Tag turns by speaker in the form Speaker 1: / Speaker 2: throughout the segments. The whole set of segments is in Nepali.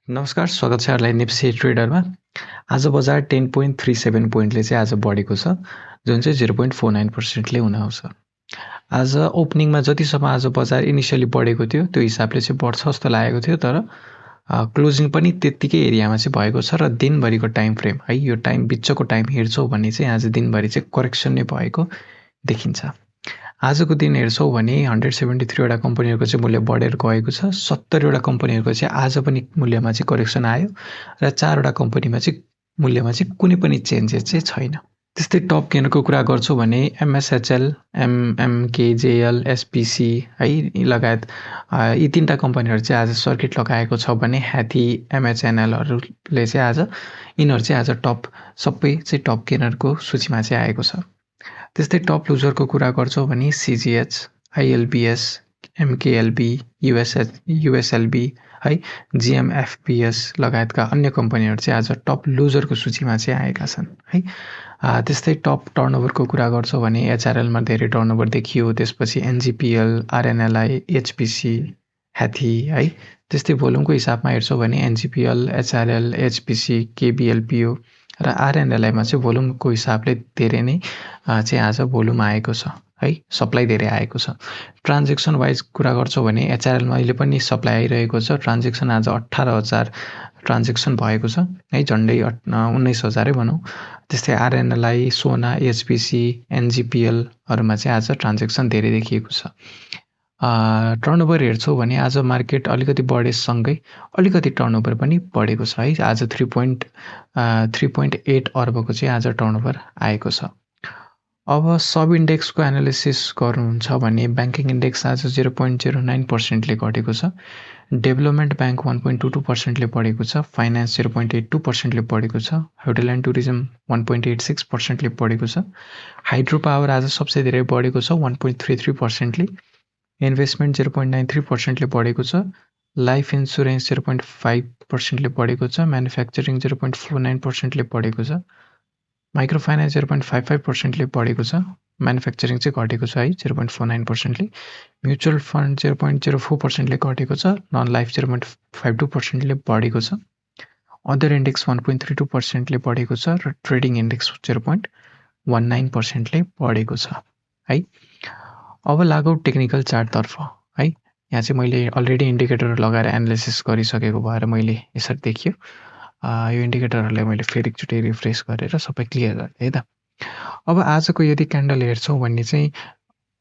Speaker 1: नमस्कार, स्वागत छ यहाँलाई नेप्से ट्रेडरमा। आज बजार 10.37 पोइन्टले चाहिँ आज बढेको छ, जुन चाहिँ 0.49%ले हुन आउँछ। आज ओपनिङमा जतिसम्म आज बजार इनिसियली बढेको थियो त्यो हिसाबले चाहिँ बढ्छ जस्तो लागेको थियो, तर क्लोजिङ पनि त्यत्तिकै एरियामा चाहिँ भएको छ र दिनभरिको टाइम फ्रेम है, यो टाइम बिचको टाइम हेर्छौँ भने चाहिँ आज दिनभरि चाहिँ करेक्सन नै भएको देखिन्छ। आजको दिन हेर्छौँ भने 173 वटा कम्पनीहरूको चाहिँ मूल्य बढेर गएको छ। 70 वटा कम्पनीहरूको चाहिँ आज पनि मूल्यमा चाहिँ करेक्सन आयो र 4 वटा कम्पनीमा चाहिँ मूल्यमा चाहिँ कुनै पनि चेन्जेस चाहिँ छैन। त्यस्तै टप गेनरको कुरा गर्छौँ भने एमएसएचएल, एमकेजेएल, एसपिसी है लगायत यी तीनटा कम्पनीहरू चाहिँ आज सर्किट लगाएको छ भने ह्याथी, एमएचएनएलहरूले चाहिँ आज यिनीहरू चाहिँ आज टप सबै चाहिँ टप गेनरको सूचीमा चाहिँ आएको छ। त्यस्तै टप लुजरको कुरा गर्छौँ भने सिजिएच, आइएलबिएस, एमकेएलबी, युएसएलबी है, जिएमएफपिएस लगायतका अन्य कम्पनीहरू चाहिँ आज टप लुजरको सूचीमा चाहिँ आएका छन् है। त्यस्तै टप टर्नओभरको कुरा गर्छौँ भने एचआरएलमा धेरै टर्नओभर देखियो, त्यसपछि एनजिपिएल, आरएनएलआई, एचपिसी, ह्याथी है। त्यस्तै भोल्युमको हिसाबमा हेर्छौँ भने एनजिपिएल, एचआरएल, एचपिसी, केबिएलपिओ र आरएनएलआईमा चाहिँ भोल्युमको हिसाबले धेरै नै चाहिँ आज भोल्युम आएको छ है, सप्लाई धेरै आएको छ। ट्रान्जेक्सन वाइज कुरा गर्छौँ भने एचआरएलमा अहिले पनि सप्लाई आइरहेको छ। ट्रान्जेक्सन आज 18,000 ट्रान्जेक्सन भएको छ है, झन्डै 19,000 भनौँ। त्यस्तै आरएनएलआई, सोना, एचपिसी, एनजिपिएलहरूमा चाहिँ आज ट्रान्जेक्सन धेरै देखिएको छ। टर्नओभर हेर्छौँ भने आज मार्केट अलिकति बढेसँगै अलिकति टर्नओभर पनि बढेको छ है। आज 3.8 अर्बको चाहिँ आज टर्नओभर आएको छ। अब सब इन्डेक्सको एनालिसिस गर्नुहुन्छ भने ब्याङ्किङ इन्डेक्स आज 0.09%ले घटेको छ। डेभलपमेन्ट ब्याङ्क 1.22%ले बढेको छ। फाइनेन्स 0.82%ले बढेको छ। होटल एन्ड टुरिज्म 1.86%ले बढेको छ। हाइड्रो पावर आज सबसे धेरै बढेको छ 1.33%ले। इन्भेस्टमेन्ट 0.93%ले बढेको छ। लाइफ इन्सुरेन्स 0.5%ले बढेको छ। म्यानुफ्याक्चरिङ 0.49%ले बढेको छ। माइक्रो फाइनेन्स 0.55%ले बढेको छ। म्यानुफ्याक्चरिङ चाहिँ घटेको छ है 0.49%ले। म्युचुअल फन्ड 0.04%ले घटेको छ। नन लाइफ 0.52%ले बढेको छ। अदर इन्डेक्स 1.32%ले बढेको छ र ट्रेडिङ इन्डेक्स 0.19%ले बढेको छ है। अब लागौ टेक्निकल चार्टतर्फ है। यहाँ चाहिँ मैले अलरेडी इन्डिकेटर लगाएर एनालिसिस गरिसकेको भएर मैले यसरी देखियो। यो इन्डिकेटरहरूलाई मैले फेरि एकचोटि रिफ्रेस गरेर सबै क्लियर गरेँ है त। अब आजको यदि क्यान्डल हेर्छौँ भने चाहिँ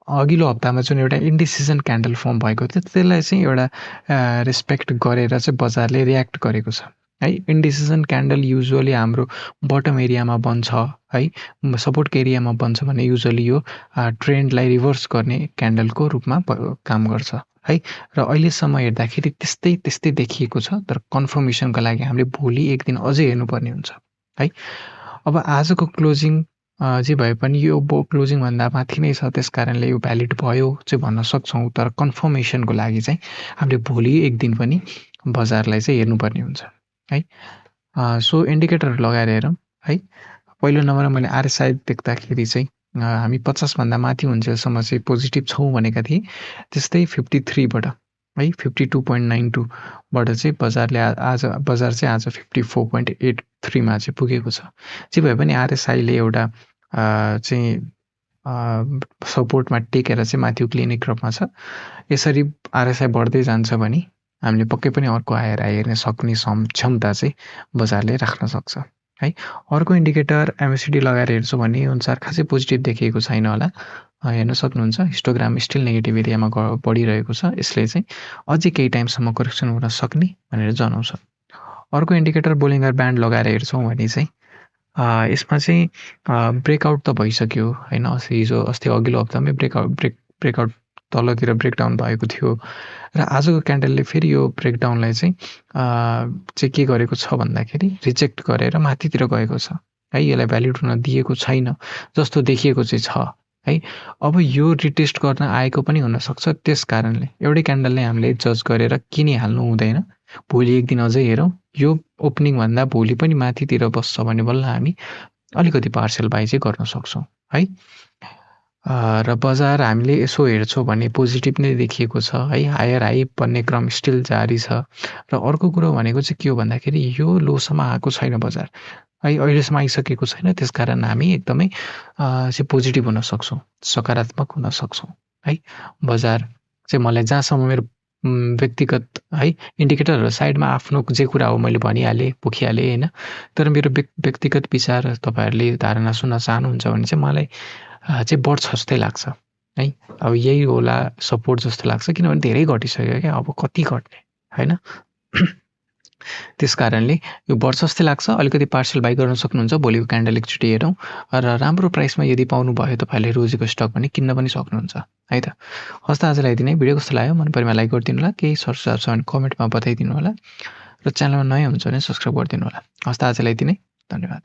Speaker 1: अघिल्लो हप्तामा जुन एउटा इन्डिसिजन क्यान्डल फर्म भएको थियो त्यसलाई चाहिँ एउटा रेस्पेक्ट गरेर चाहिँ बजारले रियाक्ट गरेको छ है। इन्डिसिजन क्यान्डल युजुअली हाम्रो बटम एरियामा बन्छ है, सपोर्टको एरियामा बन्छ भने युजुअली यो ट्रेन्डलाई रिभर्स गर्ने क्यान्डलको रूपमा काम गर्छ है। र अहिलेसम्म हेर्दाखेरि त्यस्तै देखिएको छ, तर कन्फर्मेसनको लागि हामीले भोलि एक दिन अझै हेर्नुपर्ने हुन्छ है। अब आजको क्लोजिङ जे भए पनि यो क्लोजिङभन्दा माथि नै छ, त्यस कारणले यो भ्यालिड भयो चाहिँ भन्न सक्छौँ, तर कन्फर्मेसनको लागि चाहिँ हामीले भोलि एक दिन पनि बजारलाई चाहिँ हेर्नुपर्ने हुन्छ है। सो इन्डिकेटरहरू लगाएर हेरौँ है। पहिलो नम्बरमा मैले आरएसआई देख्दाखेरि चाहिँ हामी 50भन्दा माथि हुन्जेलसम्म चाहिँ पोजिटिभ छौँ भनेका थिएँ। त्यस्तै 53बाट है 52.92बाट चाहिँ बजार चाहिँ आज 54.83मा चाहिँ पुगेको छ। जे भए पनि आरएसआईले एउटा चाहिँ सपोर्टमा टेकेर चाहिँ माथि उक्लिने क्रममा छ। यसरी आरएसआई बढ्दै जान्छ भने हामीले पक्कै पनि अर्को आएर हेर्न सक्ने क्षमता चाहिँ बजारले राख्न सक्छ है। अर्को इन्डिकेटर एमएसडी लगाएर हेर्छौँ भने अनुसार खासै पोजिटिभ देखिएको छैन होला, हेर्न सक्नुहुन्छ। हिस्टोग्राम स्टिल नेगेटिभ एरियामा बढिरहेको छ। यसले चाहिँ अझै केही टाइमसम्म करेक्सन हुन सक्ने भनेर जनाउँछ। अर्को इन्डिकेटर बोलिङ्गर ब्यान्ड लगाएर हेर्छौँ भने चाहिँ यसमा चाहिँ ब्रेकआउट त भइसक्यो होइन। हिजो अस्ति अघिल्लो हप्तामै ब्रेकआउट तलतिर ब्रेकडाउन भएको थियो र आजको क्यान्डलले फेरि यो ब्रेकडाउनलाई चाहिँ के गरेको छ भन्दाखेरि रिजेक्ट गरेर माथितिर गएको छ है। यसलाई भ्यालिड हुन दिएको छैन जस्तो देखिएको चाहिँ छ है। अब यो रिटेस्ट गर्न आएको पनि हुनसक्छ। त्यस कारणले एउटै क्यान्डलले हामीले जज गरेर किनिहाल्नु हुँदैन। भोलि एक दिन अझै हेरौँ। यो ओपनिङभन्दा भोलि पनि माथितिर बस्छ भने बल्ल हामी अलिकति पार्सल बाई चाहिँ गर्न सक्छौँ है। र बजार हामीले यसो हेर्छौँ भने पोजिटिभ नै देखिएको छ है। हायर हाई बन्ने क्रम स्टिल जारी छ। र अर्को कुरो भनेको चाहिँ के हो भन्दाखेरि यो लोसम्म आएको छैन बजार है, अहिलेसम्म आइसकेको छैन। त्यसकारण हामी एकदमै चाहिँ पोजिटिभ हुन सक्छौँ, सकारात्मक हुन सक्छौँ है। बजार चाहिँ मलाई जहाँसम्म मेरो व्यक्तिगत है इन्डिकेटरहरू साइडमा आफ्नो जे कुरा हो मैले भनिहालेँ, पोखिहालेँ होइन। तर मेरो व्यक्तिगत विचार तपाईँहरूले धारणा सुन्न चाहनुहुन्छ भने चाहिँ मलाई चाहिँ बढ्छ जस्तै लाग्छ है। अब यही होला सपोर्ट जस्तो लाग्छ, किनभने धेरै घटिसक्यो क्या, अब कति घट्ने होइन। त्यस कारणले यो बढ्छ जस्तै लाग्छ। अलिकति पार्सल बाई गर्न सक्नुहुन्छ। भोलिको क्यान्डल एकचोटि हेरौँ र राम्रो प्राइसमा यदि पाउनुभयो तपाईँहरूले रोजेको स्टक भने किन्न पनि सक्नुहुन्छ है त। हस् त, आजलाई यति नै। भिडियो कस्तो लाग्यो मन परेमा लाइक गरिदिनु होला, केही सरसुझाव छ भने कमेन्टमा बताइदिनु होला र च्यानलमा नयाँ हुन्छ भने सब्सक्राइब गरिदिनु होला। हस् त, आजलाई यति नै। धन्यवाद।